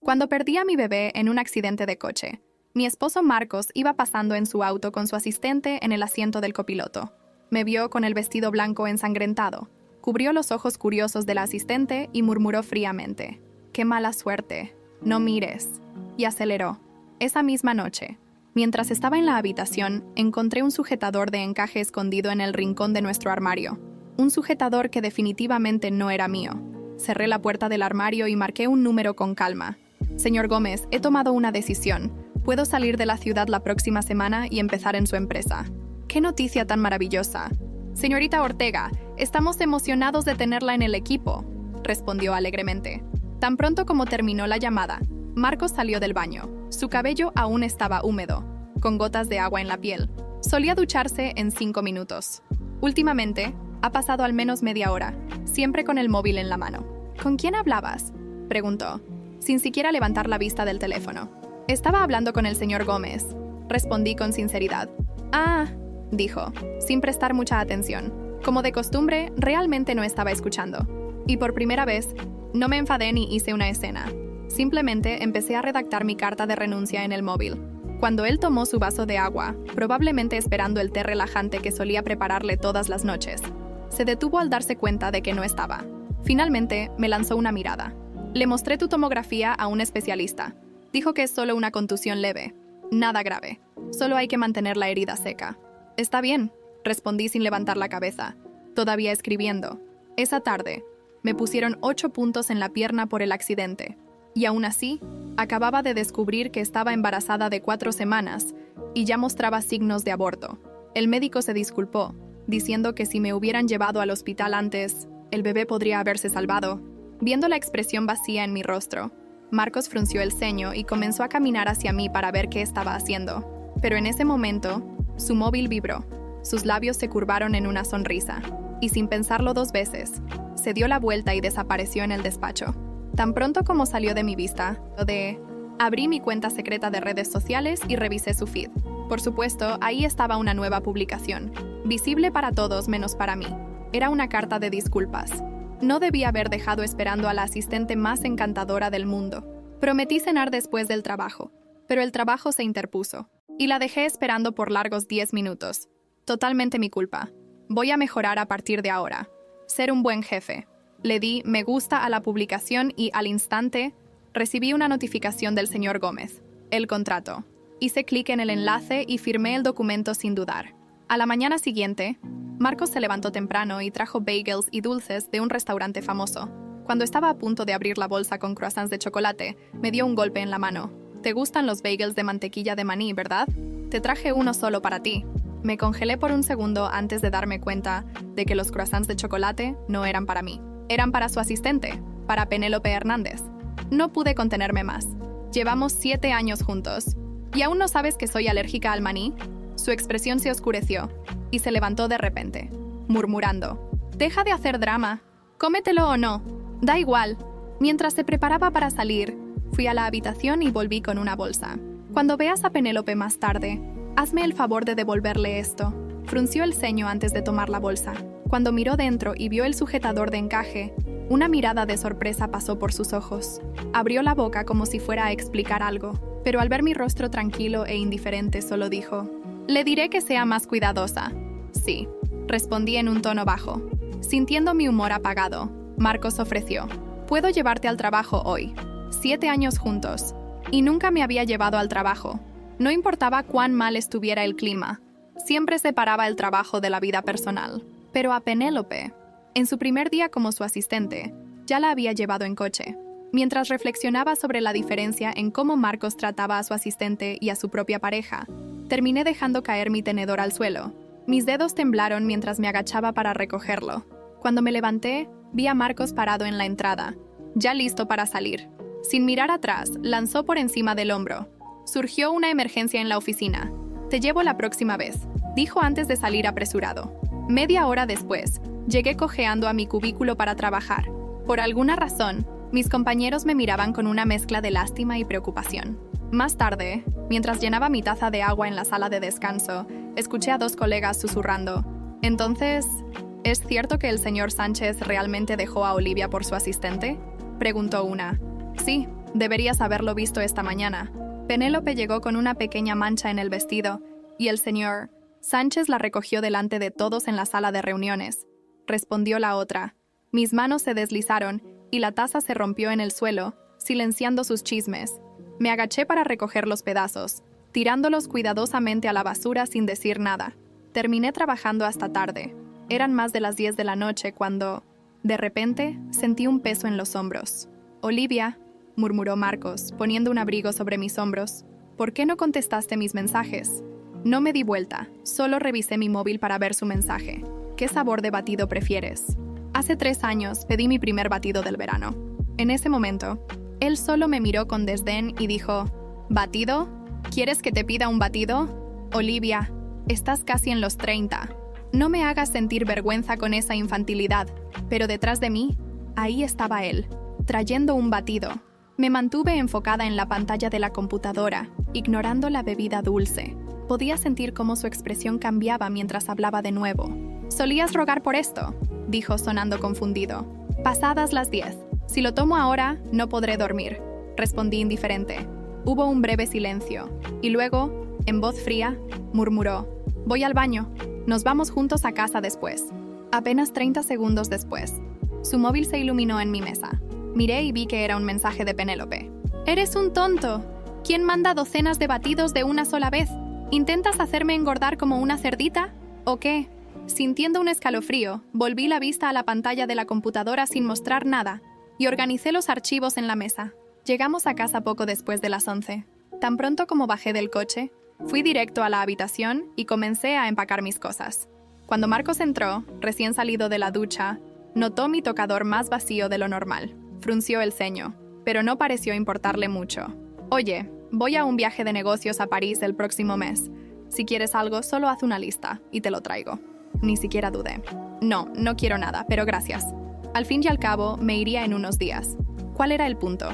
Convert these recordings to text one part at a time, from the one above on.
Cuando perdí a mi bebé en un accidente de coche, mi esposo Marcos iba pasando en su auto con su asistente en el asiento del copiloto. Me vio con el vestido blanco ensangrentado, cubrió los ojos curiosos del asistente y murmuró fríamente: «¡Qué mala suerte! No mires», y aceleró. Esa misma noche, mientras estaba en la habitación, encontré un sujetador de encaje escondido en el rincón de nuestro armario. Un sujetador que definitivamente no era mío. Cerré la puerta del armario y marqué un número con calma. «Señor Gómez, he tomado una decisión. Puedo salir de la ciudad la próxima semana y empezar en su empresa». «¡Qué noticia tan maravillosa!». «Señorita Ortega, estamos emocionados de tenerla en el equipo», respondió alegremente. Tan pronto como terminó la llamada, Marcos salió del baño. Su cabello aún estaba húmedo, con gotas de agua en la piel. Solía ducharse en 5 minutos. Últimamente, ha pasado al menos media hora, siempre con el móvil en la mano. «¿Con quién hablabas?», preguntó, sin siquiera levantar la vista del teléfono. «Estaba hablando con el señor Gómez», respondí con sinceridad. «Ah», dijo, sin prestar mucha atención. Como de costumbre, realmente no estaba escuchando. Y por primera vez, no me enfadé ni hice una escena. Simplemente empecé a redactar mi carta de renuncia en el móvil. Cuando él tomó su vaso de agua, probablemente esperando el té relajante que solía prepararle todas las noches, se detuvo al darse cuenta de que no estaba. Finalmente, me lanzó una mirada. «Le mostré tu tomografía a un especialista. Dijo que es solo una contusión leve. Nada grave. Solo hay que mantener la herida seca». «Está bien», respondí sin levantar la cabeza, todavía escribiendo. Esa tarde, me pusieron 8 puntos en la pierna por el accidente. Y aún así, acababa de descubrir que estaba embarazada de 4 semanas y ya mostraba signos de aborto. El médico se disculpó, diciendo que si me hubieran llevado al hospital antes, el bebé podría haberse salvado. Viendo la expresión vacía en mi rostro, Marcos frunció el ceño y comenzó a caminar hacia mí para ver qué estaba haciendo. Pero en ese momento, su móvil vibró. Sus labios se curvaron en una sonrisa, y sin pensarlo 2 veces, se dio la vuelta y desapareció en el despacho. Tan pronto como salió de mi vista, abrí mi cuenta secreta de redes sociales y revisé su feed. Por supuesto, ahí estaba una nueva publicación, visible para todos menos para mí. Era una carta de disculpas. No debía haber dejado esperando a la asistente más encantadora del mundo. Prometí cenar después del trabajo, pero el trabajo se interpuso, y la dejé esperando por largos 10 minutos. Totalmente mi culpa. Voy a mejorar a partir de ahora. Ser un buen jefe. Le di me gusta a la publicación y, al instante, recibí una notificación del señor Gómez. El contrato. Hice clic en el enlace y firmé el documento sin dudar. A la mañana siguiente, Marcos se levantó temprano y trajo bagels y dulces de un restaurante famoso. Cuando estaba a punto de abrir la bolsa con croissants de chocolate, me dio un golpe en la mano. «¿Te gustan los bagels de mantequilla de maní, verdad? Te traje uno solo para ti». Me congelé por un segundo antes de darme cuenta de que los croissants de chocolate no eran para mí. Eran para su asistente, para Penélope Hernández. No pude contenerme más. Llevamos 7 años juntos. ¿Y aún no sabes que soy alérgica al maní? Su expresión se oscureció y se levantó de repente, murmurando: «Deja de hacer drama. Cómetelo o no. Da igual». Mientras se preparaba para salir, fui a la habitación y volví con una bolsa. «Cuando veas a Penélope más tarde, hazme el favor de devolverle esto». Frunció el ceño antes de tomar la bolsa. Cuando miró dentro y vio el sujetador de encaje, una mirada de sorpresa pasó por sus ojos. Abrió la boca como si fuera a explicar algo, pero al ver mi rostro tranquilo e indiferente solo dijo: «Le diré que sea más cuidadosa». «Sí», respondí en un tono bajo. Sintiendo mi humor apagado, Marcos ofreció: «Puedo llevarte al trabajo hoy». 7 años juntos, y nunca me había llevado al trabajo. No importaba cuán mal estuviera el clima, siempre separaba el trabajo de la vida personal. Pero a Penélope, en su primer día como su asistente, ya la había llevado en coche. Mientras reflexionaba sobre la diferencia en cómo Marcos trataba a su asistente y a su propia pareja, terminé dejando caer mi tenedor al suelo. Mis dedos temblaron mientras me agachaba para recogerlo. Cuando me levanté, vi a Marcos parado en la entrada, ya listo para salir. Sin mirar atrás, lanzó por encima del hombro: «Surgió una emergencia en la oficina. Te llevo la próxima vez», dijo antes de salir apresurado. Media hora después, llegué cojeando a mi cubículo para trabajar. Por alguna razón, mis compañeros me miraban con una mezcla de lástima y preocupación. Más tarde, mientras llenaba mi taza de agua en la sala de descanso, escuché a 2 colegas susurrando: «Entonces, ¿es cierto que el señor Sánchez realmente dejó a Olivia por su asistente?», preguntó una. «Sí», Deberías haberlo visto esta mañana. Penélope llegó con una pequeña mancha en el vestido y el señor Sánchez la recogió delante de todos en la sala de reuniones. Respondió la otra. Mis manos se deslizaron y la taza se rompió en el suelo, silenciando sus chismes. Me agaché para recoger los pedazos, tirándolos cuidadosamente a la basura sin decir nada. Terminé trabajando hasta tarde. Eran más de las 10 de la noche cuando, de repente, sentí un peso en los hombros. «Olivia», murmuró Marcos, poniendo un abrigo sobre mis hombros, «¿por qué no contestaste mis mensajes?» No me di vuelta, solo revisé mi móvil para ver su mensaje. «¿Qué sabor de batido prefieres?» Hace 3 años pedí mi primer batido del verano. En ese momento, él solo me miró con desdén y dijo, «¿Batido? ¿Quieres que te pida un batido? Olivia, estás casi en los 30. No me hagas sentir vergüenza con esa infantilidad». Pero detrás de mí, ahí estaba él, trayendo un batido. Me mantuve enfocada en la pantalla de la computadora, ignorando la bebida dulce. Podía sentir cómo su expresión cambiaba mientras hablaba de nuevo. «¿Solías rogar por esto?», dijo sonando confundido. «Pasadas las 10. Si lo tomo ahora, no podré dormir», respondí indiferente. Hubo un breve silencio, y luego, en voz fría, murmuró, «Voy al baño. Nos vamos juntos a casa después». Apenas 30 segundos después, su móvil se iluminó en mi mesa. Miré y vi que era un mensaje de Penélope. «Eres un tonto. ¿Quién manda docenas de batidos de una sola vez? ¿Intentas hacerme engordar como una cerdita? ¿O qué?» Sintiendo un escalofrío, volví la vista a la pantalla de la computadora sin mostrar nada y organicé los archivos en la mesa. Llegamos a casa poco después de las 11. Tan pronto como bajé del coche, fui directo a la habitación y comencé a empacar mis cosas. Cuando Marcos entró, recién salido de la ducha, notó mi tocador más vacío de lo normal. Frunció el ceño, pero no pareció importarle mucho. «Oye, voy a un viaje de negocios a París el próximo mes. Si quieres algo, solo haz una lista y te lo traigo». Ni siquiera dudé. «No, no quiero nada, pero gracias». Al fin y al cabo, me iría en unos días. ¿Cuál era el punto?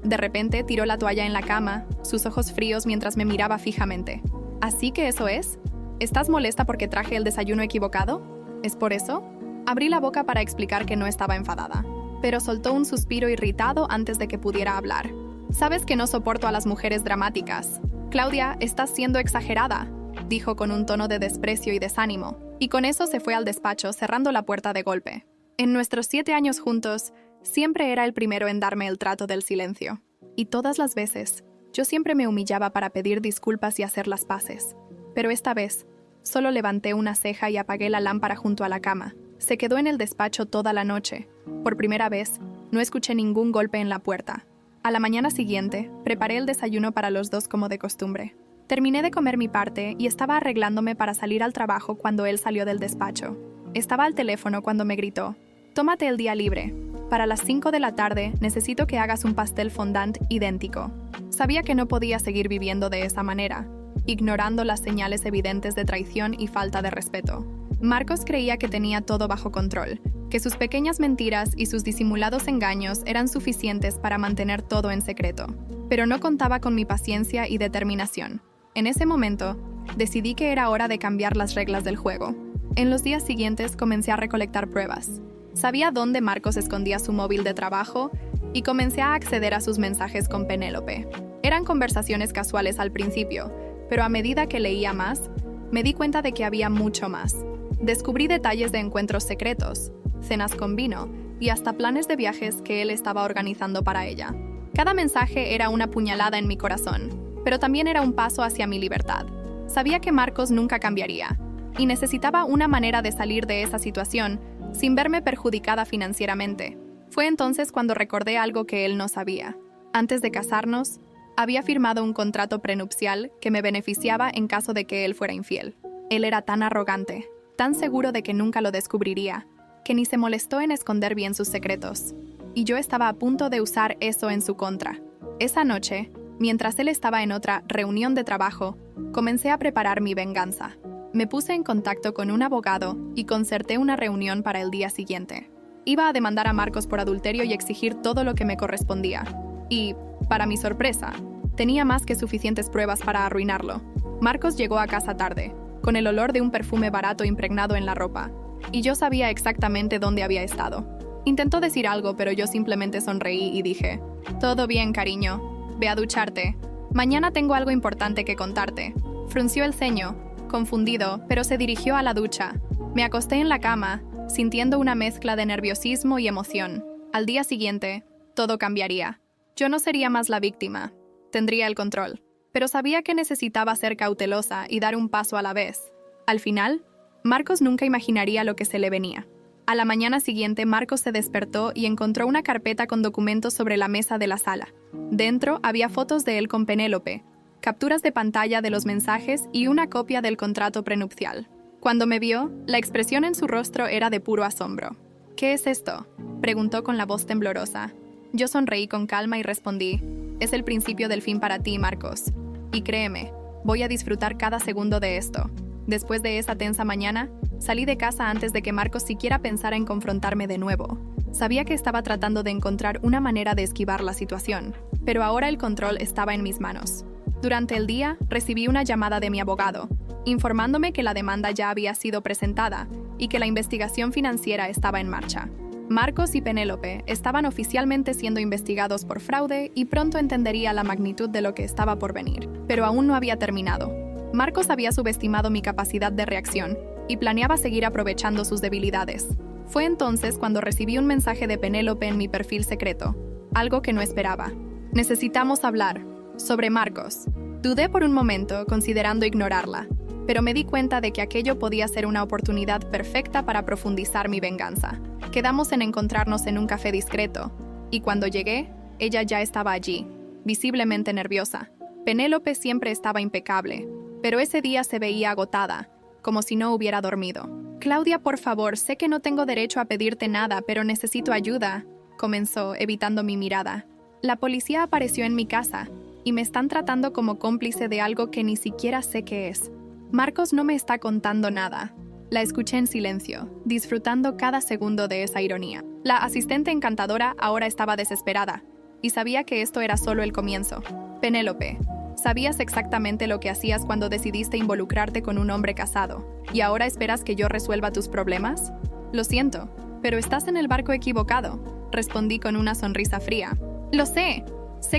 De repente tiró la toalla en la cama, sus ojos fríos mientras me miraba fijamente. «¿Así que eso es? ¿Estás molesta porque traje el desayuno equivocado? ¿Es por eso?» Abrí la boca para explicar que no estaba enfadada, pero soltó un suspiro irritado antes de que pudiera hablar. «Sabes que no soporto a las mujeres dramáticas. Claudia, estás siendo exagerada», dijo con un tono de desprecio y desánimo, y con eso se fue al despacho cerrando la puerta de golpe. En nuestros 7 años juntos, siempre era el primero en darme el trato del silencio. Y todas las veces, yo siempre me humillaba para pedir disculpas y hacer las paces. Pero esta vez, solo levanté una ceja y apagué la lámpara junto a la cama. Se quedó en el despacho toda la noche. Por primera vez, no escuché ningún golpe en la puerta. A la mañana siguiente, preparé el desayuno para los dos como de costumbre. Terminé de comer mi parte y estaba arreglándome para salir al trabajo cuando él salió del despacho. Estaba al teléfono cuando me gritó, «Tómate el día libre. Para las 5 de la tarde necesito que hagas un pastel fondant idéntico». Sabía que no podía seguir viviendo de esa manera, ignorando las señales evidentes de traición y falta de respeto. Marcos creía que tenía todo bajo control, que sus pequeñas mentiras y sus disimulados engaños eran suficientes para mantener todo en secreto. Pero no contaba con mi paciencia y determinación. En ese momento, decidí que era hora de cambiar las reglas del juego. En los días siguientes comencé a recolectar pruebas. Sabía dónde Marcos escondía su móvil de trabajo y comencé a acceder a sus mensajes con Penélope. Eran conversaciones casuales al principio, pero a medida que leía más, me di cuenta de que había mucho más. Descubrí detalles de encuentros secretos, cenas con vino y hasta planes de viajes que él estaba organizando para ella. Cada mensaje era una puñalada en mi corazón, pero también era un paso hacia mi libertad. Sabía que Marcos nunca cambiaría, y necesitaba una manera de salir de esa situación sin verme perjudicada financieramente. Fue entonces cuando recordé algo que él no sabía. Antes de casarnos, había firmado un contrato prenupcial que me beneficiaba en caso de que él fuera infiel. Él era tan arrogante, tan seguro de que nunca lo descubriría, que ni se molestó en esconder bien sus secretos. Y yo estaba a punto de usar eso en su contra. Esa noche, mientras él estaba en otra reunión de trabajo, comencé a preparar mi venganza. Me puse en contacto con un abogado y concerté una reunión para el día siguiente. Iba a demandar a Marcos por adulterio y exigir todo lo que me correspondía. Y, para mi sorpresa, tenía más que suficientes pruebas para arruinarlo. Marcos llegó a casa tarde, con el olor de un perfume barato impregnado en la ropa, y yo sabía exactamente dónde había estado. Intentó decir algo, pero yo simplemente sonreí y dije, Todo bien, cariño. Ve a ducharte. Mañana tengo algo importante que contarte. Frunció el ceño, confundido, pero se dirigió a la ducha. Me acosté en la cama, sintiendo una mezcla de nerviosismo y emoción. Al día siguiente, todo cambiaría. Yo no sería más la víctima. Tendría el control. Pero sabía que necesitaba ser cautelosa y dar un paso a la vez. Al final, Marcos nunca imaginaría lo que se le venía. A la mañana siguiente, Marcos se despertó y encontró una carpeta con documentos sobre la mesa de la sala. Dentro había fotos de él con Penélope, capturas de pantalla de los mensajes y una copia del contrato prenupcial. Cuando me vio, la expresión en su rostro era de puro asombro. «¿Qué es esto?», preguntó con la voz temblorosa. Yo sonreí con calma y respondí: «Es el principio del fin para ti, Marcos. Y créeme, voy a disfrutar cada segundo de esto». Después de esa tensa mañana, salí de casa antes de que Marcos siquiera pensara en confrontarme de nuevo. Sabía que estaba tratando de encontrar una manera de esquivar la situación, pero ahora el control estaba en mis manos. Durante el día, recibí una llamada de mi abogado, informándome que la demanda ya había sido presentada y que la investigación financiera estaba en marcha. Marcos y Penélope estaban oficialmente siendo investigados por fraude y pronto entendería la magnitud de lo que estaba por venir. Pero aún no había terminado. Marcos había subestimado mi capacidad de reacción y planeaba seguir aprovechando sus debilidades. Fue entonces cuando recibí un mensaje de Penélope en mi perfil secreto, algo que no esperaba. «Necesitamos hablar. Sobre Marcos». Dudé por un momento, considerando ignorarla, pero me di cuenta de que aquello podía ser una oportunidad perfecta para profundizar mi venganza. Quedamos en encontrarnos en un café discreto, y cuando llegué, ella ya estaba allí, visiblemente nerviosa. Penélope siempre estaba impecable, pero ese día se veía agotada, como si no hubiera dormido. «Claudia, por favor, sé que no tengo derecho a pedirte nada, pero necesito ayuda», comenzó, evitando mi mirada. «La policía apareció en mi casa, y me están tratando como cómplice de algo que ni siquiera sé qué es. Marcos no me está contando nada». La escuché en silencio, disfrutando cada segundo de esa ironía. La asistente encantadora ahora estaba desesperada, y sabía que esto era solo el comienzo. «Penélope, sabías exactamente lo que hacías cuando decidiste involucrarte con un hombre casado, ¿y ahora esperas que yo resuelva tus problemas? Lo siento, pero estás en el barco equivocado», respondí con una sonrisa fría. «Lo sé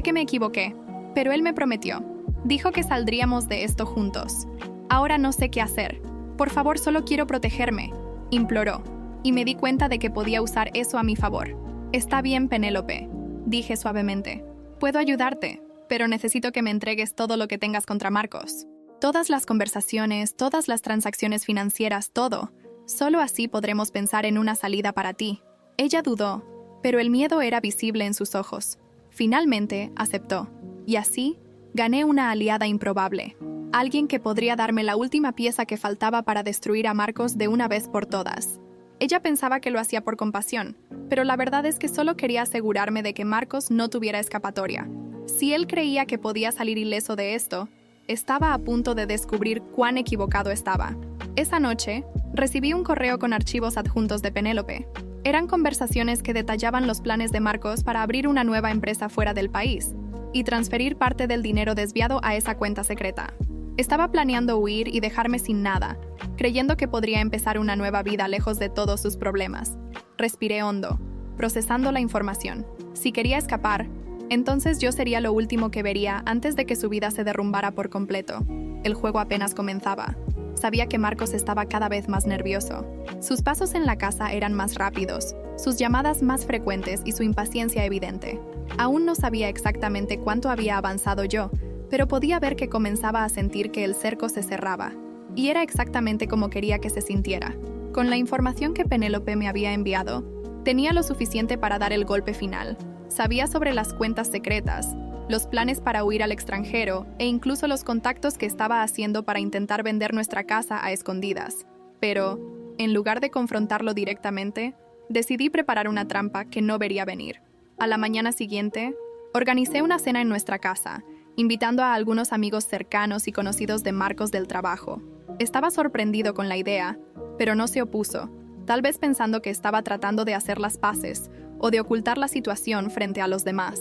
que me equivoqué, pero él me prometió. Dijo que saldríamos de esto juntos. Ahora no sé qué hacer. Por favor, solo quiero protegerme», imploró, y me di cuenta de que podía usar eso a mi favor. «Está bien, Penélope», dije suavemente. «Puedo ayudarte, pero necesito que me entregues todo lo que tengas contra Marcos. Todas las conversaciones, todas las transacciones financieras, todo. Solo así podremos pensar en una salida para ti». Ella dudó, pero el miedo era visible en sus ojos. Finalmente, aceptó. Y así, gané una aliada improbable. Alguien que podría darme la última pieza que faltaba para destruir a Marcos de una vez por todas. Ella pensaba que lo hacía por compasión, pero la verdad es que solo quería asegurarme de que Marcos no tuviera escapatoria. Si él creía que podía salir ileso de esto, estaba a punto de descubrir cuán equivocado estaba. Esa noche, recibí un correo con archivos adjuntos de Penélope. Eran conversaciones que detallaban los planes de Marcos para abrir una nueva empresa fuera del país y transferir parte del dinero desviado a esa cuenta secreta. Estaba planeando huir y dejarme sin nada, creyendo que podría empezar una nueva vida lejos de todos sus problemas. Respiré hondo, procesando la información. Si quería escapar, entonces yo sería lo último que vería antes de que su vida se derrumbara por completo. El juego apenas comenzaba. Sabía que Marcos estaba cada vez más nervioso. Sus pasos en la casa eran más rápidos, sus llamadas más frecuentes y su impaciencia evidente. Aún no sabía exactamente cuánto había avanzado yo, pero podía ver que comenzaba a sentir que el cerco se cerraba. Y era exactamente como quería que se sintiera. Con la información que Penélope me había enviado, tenía lo suficiente para dar el golpe final. Sabía sobre las cuentas secretas, los planes para huir al extranjero e incluso los contactos que estaba haciendo para intentar vender nuestra casa a escondidas. Pero, en lugar de confrontarlo directamente, decidí preparar una trampa que no vería venir. A la mañana siguiente, organicé una cena en nuestra casa, invitando a algunos amigos cercanos y conocidos de Marcos del trabajo. Estaba sorprendido con la idea, pero no se opuso, tal vez pensando que estaba tratando de hacer las paces o de ocultar la situación frente a los demás.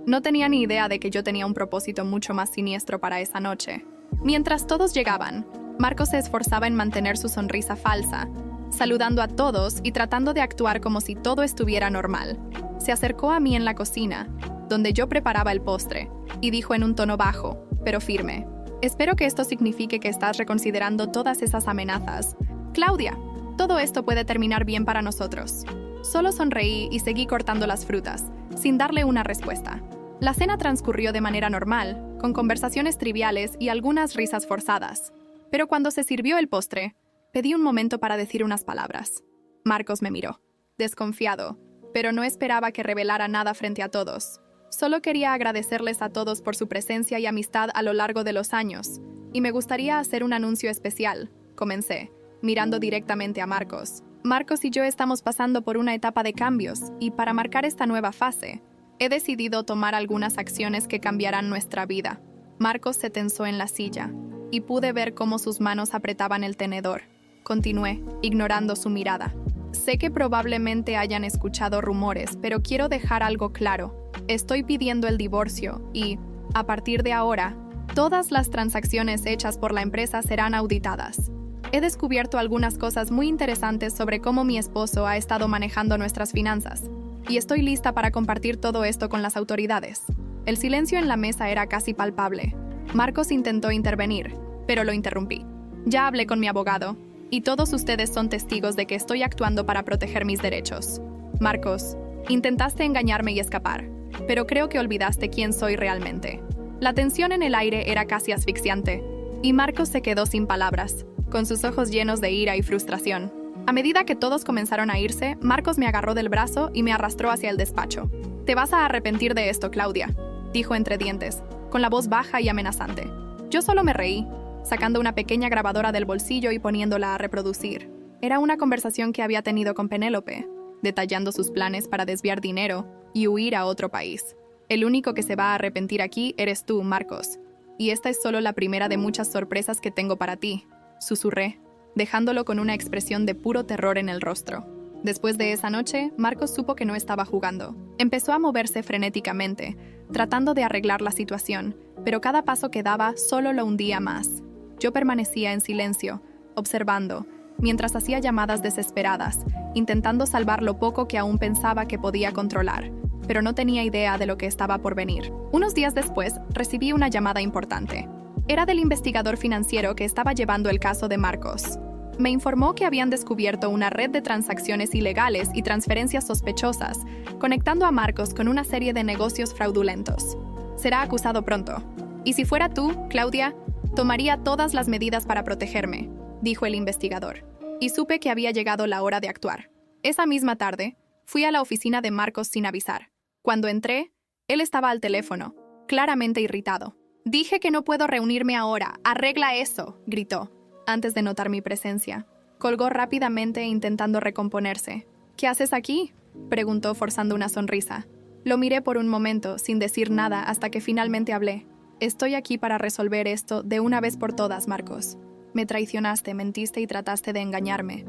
No tenía ni idea de que yo tenía un propósito mucho más siniestro para esa noche. Mientras todos llegaban, Marcos se esforzaba en mantener su sonrisa falsa, saludando a todos y tratando de actuar como si todo estuviera normal. Se acercó a mí en la cocina, donde yo preparaba el postre, y dijo en un tono bajo, pero firme: «Espero que esto signifique que estás reconsiderando todas esas amenazas. Claudia, todo esto puede terminar bien para nosotros». Solo sonreí y seguí cortando las frutas, sin darle una respuesta. La cena transcurrió de manera normal, con conversaciones triviales y algunas risas forzadas. Pero cuando se sirvió el postre, pedí un momento para decir unas palabras. Marcos me miró, desconfiado, pero no esperaba que revelara nada frente a todos. Solo quería agradecerles a todos por su presencia y amistad a lo largo de los años, y me gustaría hacer un anuncio especial, comencé, mirando directamente a Marcos. Marcos y yo estamos pasando por una etapa de cambios, y para marcar esta nueva fase, he decidido tomar algunas acciones que cambiarán nuestra vida. Marcos se tensó en la silla, y pude ver cómo sus manos apretaban el tenedor. Continué, ignorando su mirada. Sé que probablemente hayan escuchado rumores, pero quiero dejar algo claro. Estoy pidiendo el divorcio y, a partir de ahora, todas las transacciones hechas por la empresa serán auditadas. He descubierto algunas cosas muy interesantes sobre cómo mi esposo ha estado manejando nuestras finanzas, y estoy lista para compartir todo esto con las autoridades. El silencio en la mesa era casi palpable. Marcos intentó intervenir, pero lo interrumpí. Ya hablé con mi abogado, y todos ustedes son testigos de que estoy actuando para proteger mis derechos. Marcos, intentaste engañarme y escapar, pero creo que olvidaste quién soy realmente. La tensión en el aire era casi asfixiante, y Marcos se quedó sin palabras, con sus ojos llenos de ira y frustración. A medida que todos comenzaron a irse, Marcos me agarró del brazo y me arrastró hacia el despacho. «Te vas a arrepentir de esto, Claudia», dijo entre dientes, con la voz baja y amenazante. Yo solo me reí, sacando una pequeña grabadora del bolsillo y poniéndola a reproducir. Era una conversación que había tenido con Penélope, detallando sus planes para desviar dinero y huir a otro país. «El único que se va a arrepentir aquí eres tú, Marcos. Y esta es solo la primera de muchas sorpresas que tengo para ti», susurré, dejándolo con una expresión de puro terror en el rostro. Después de esa noche, Marcos supo que no estaba jugando. Empezó a moverse frenéticamente, tratando de arreglar la situación, pero cada paso que daba solo lo hundía más. Yo permanecía en silencio, observando, mientras hacía llamadas desesperadas, intentando salvar lo poco que aún pensaba que podía controlar, pero no tenía idea de lo que estaba por venir. Unos días después, recibí una llamada importante. Era del investigador financiero que estaba llevando el caso de Marcos. Me informó que habían descubierto una red de transacciones ilegales y transferencias sospechosas, conectando a Marcos con una serie de negocios fraudulentos. Será acusado pronto. Y si fuera tú, Claudia, tomaría todas las medidas para protegerme, dijo el investigador. Y supe que había llegado la hora de actuar. Esa misma tarde, fui a la oficina de Marcos sin avisar. Cuando entré, él estaba al teléfono, claramente irritado. «Dije que no puedo reunirme ahora. ¡Arregla eso!», gritó, antes de notar mi presencia. Colgó rápidamente intentando recomponerse. «¿Qué haces aquí?», preguntó forzando una sonrisa. Lo miré por un momento, sin decir nada, hasta que finalmente hablé. «Estoy aquí para resolver esto de una vez por todas, Marcos. Me traicionaste, mentiste y trataste de engañarme.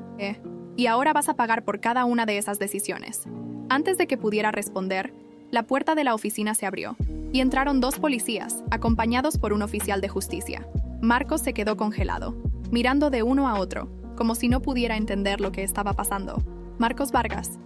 Y ahora vas a pagar por cada una de esas decisiones». Antes de que pudiera responder, la puerta de la oficina se abrió, y entraron dos policías, acompañados por un oficial de justicia. Marcos se quedó congelado, mirando de uno a otro, como si no pudiera entender lo que estaba pasando. «Marcos Vargas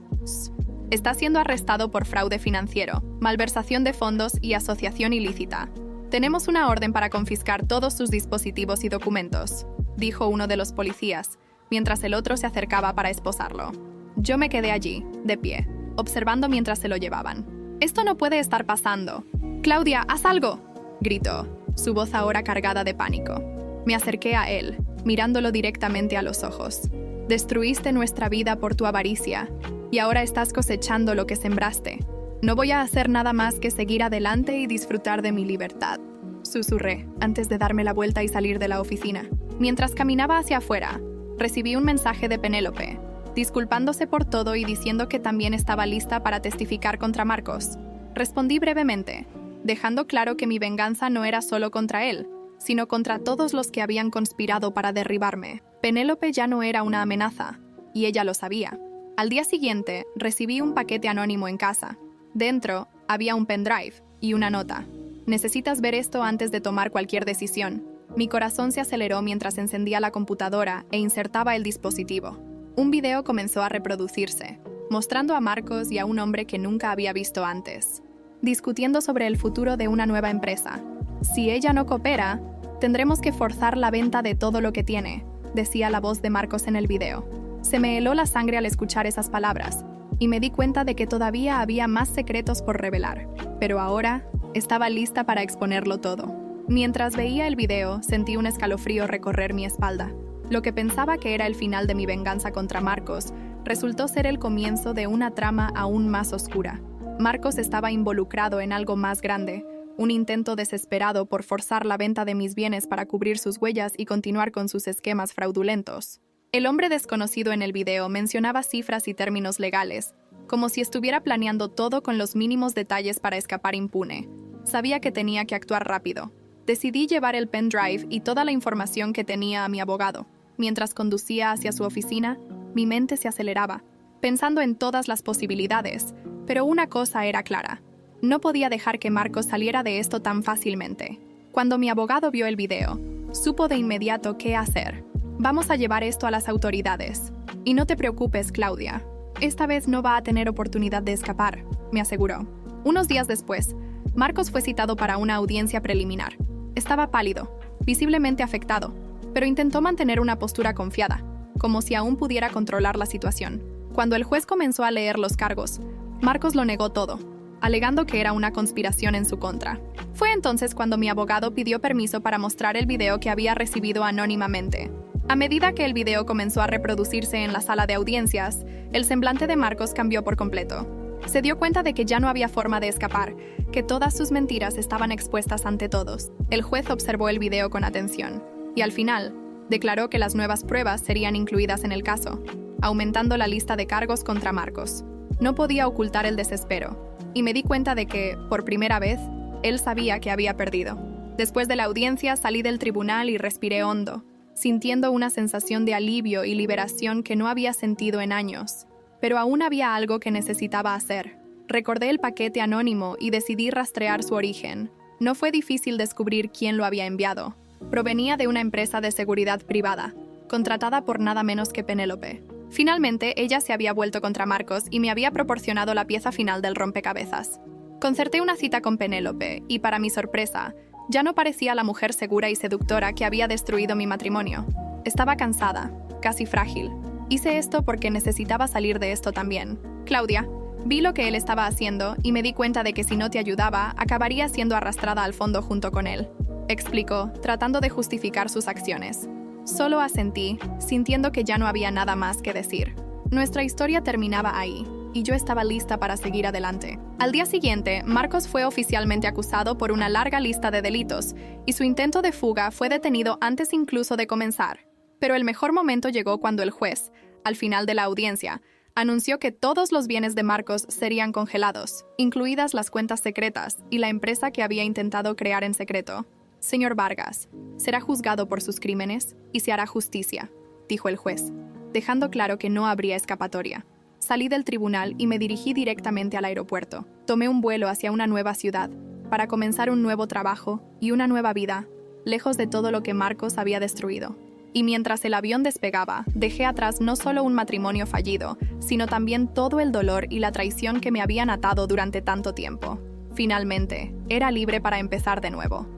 está siendo arrestado por fraude financiero, malversación de fondos y asociación ilícita. Tenemos una orden para confiscar todos sus dispositivos y documentos», dijo uno de los policías, mientras el otro se acercaba para esposarlo. Yo me quedé allí, de pie, observando mientras se lo llevaban. «Esto no puede estar pasando. Claudia, haz algo», gritó, su voz ahora cargada de pánico. Me acerqué a él, mirándolo directamente a los ojos. «Destruiste nuestra vida por tu avaricia, y ahora estás cosechando lo que sembraste. No voy a hacer nada más que seguir adelante y disfrutar de mi libertad», susurré, antes de darme la vuelta y salir de la oficina. Mientras caminaba hacia afuera, recibí un mensaje de Penélope, disculpándose por todo y diciendo que también estaba lista para testificar contra Marcos. Respondí brevemente, dejando claro que mi venganza no era solo contra él, sino contra todos los que habían conspirado para derribarme. Penélope ya no era una amenaza, y ella lo sabía. Al día siguiente, recibí un paquete anónimo en casa. Dentro, había un pendrive y una nota. «Necesitas ver esto antes de tomar cualquier decisión». Mi corazón se aceleró mientras encendía la computadora e insertaba el dispositivo. Un video comenzó a reproducirse, mostrando a Marcos y a un hombre que nunca había visto antes. discutiendo sobre el futuro de una nueva empresa. Si ella no coopera, tendremos que forzar la venta de todo lo que tiene, decía la voz de Marcos en el video. Se me heló la sangre al escuchar esas palabras, y me di cuenta de que todavía había más secretos por revelar, pero ahora estaba lista para exponerlo todo. Mientras veía el video, sentí un escalofrío recorrer mi espalda. Lo que pensaba que era el final de mi venganza contra Marcos resultó ser el comienzo de una trama aún más oscura. Marcos estaba involucrado en algo más grande, un intento desesperado por forzar la venta de mis bienes para cubrir sus huellas y continuar con sus esquemas fraudulentos. El hombre desconocido en el video mencionaba cifras y términos legales, como si estuviera planeando todo con los mínimos detalles para escapar impune. Sabía que tenía que actuar rápido. Decidí llevar el pendrive y toda la información que tenía a mi abogado. Mientras conducía hacia su oficina, mi mente se aceleraba, pensando en todas las posibilidades, pero una cosa era clara. No podía dejar que Marcos saliera de esto tan fácilmente. Cuando mi abogado vio el video, supo de inmediato qué hacer. Vamos a llevar esto a las autoridades. Y no te preocupes, Claudia. Esta vez no va a tener oportunidad de escapar, me aseguró. Unos días después, Marcos fue citado para una audiencia preliminar. Estaba pálido, visiblemente afectado, pero intentó mantener una postura confiada, como si aún pudiera controlar la situación. Cuando el juez comenzó a leer los cargos, Marcos lo negó todo, alegando que era una conspiración en su contra. Fue entonces cuando mi abogado pidió permiso para mostrar el video que había recibido anónimamente. A medida que el video comenzó a reproducirse en la sala de audiencias, el semblante de Marcos cambió por completo. Se dio cuenta de que ya no había forma de escapar, que todas sus mentiras estaban expuestas ante todos. El juez observó el video con atención y al final declaró que las nuevas pruebas serían incluidas en el caso, aumentando la lista de cargos contra Marcos. No podía ocultar el desespero y me di cuenta de que, por primera vez, él sabía que había perdido. Después de la audiencia salí del tribunal y respiré hondo, sintiendo una sensación de alivio y liberación que no había sentido en años. Pero aún había algo que necesitaba hacer. Recordé el paquete anónimo y decidí rastrear su origen. No fue difícil descubrir quién lo había enviado. Provenía de una empresa de seguridad privada, contratada por nada menos que Penélope. Finalmente, ella se había vuelto contra Marcos y me había proporcionado la pieza final del rompecabezas. Concerté una cita con Penélope y, para mi sorpresa, ya no parecía la mujer segura y seductora que había destruido mi matrimonio. Estaba cansada, casi frágil. Hice esto porque necesitaba salir de esto también. Claudia, vi lo que él estaba haciendo y me di cuenta de que si no te ayudaba, acabaría siendo arrastrada al fondo junto con él, explicó, tratando de justificar sus acciones. Solo asentí, sintiendo que ya no había nada más que decir. Nuestra historia terminaba ahí, y yo estaba lista para seguir adelante. Al día siguiente, Marcos fue oficialmente acusado por una larga lista de delitos, y su intento de fuga fue detenido antes incluso de comenzar. Pero el mejor momento llegó cuando el juez, al final de la audiencia, anunció que todos los bienes de Marcos serían congelados, incluidas las cuentas secretas y la empresa que había intentado crear en secreto. Señor Vargas, será juzgado por sus crímenes y se hará justicia, dijo el juez, dejando claro que no habría escapatoria. Salí del tribunal y me dirigí directamente al aeropuerto. Tomé un vuelo hacia una nueva ciudad, para comenzar un nuevo trabajo y una nueva vida, lejos de todo lo que Marcos había destruido. Y mientras el avión despegaba, dejé atrás no solo un matrimonio fallido, sino también todo el dolor y la traición que me habían atado durante tanto tiempo. Finalmente, era libre para empezar de nuevo.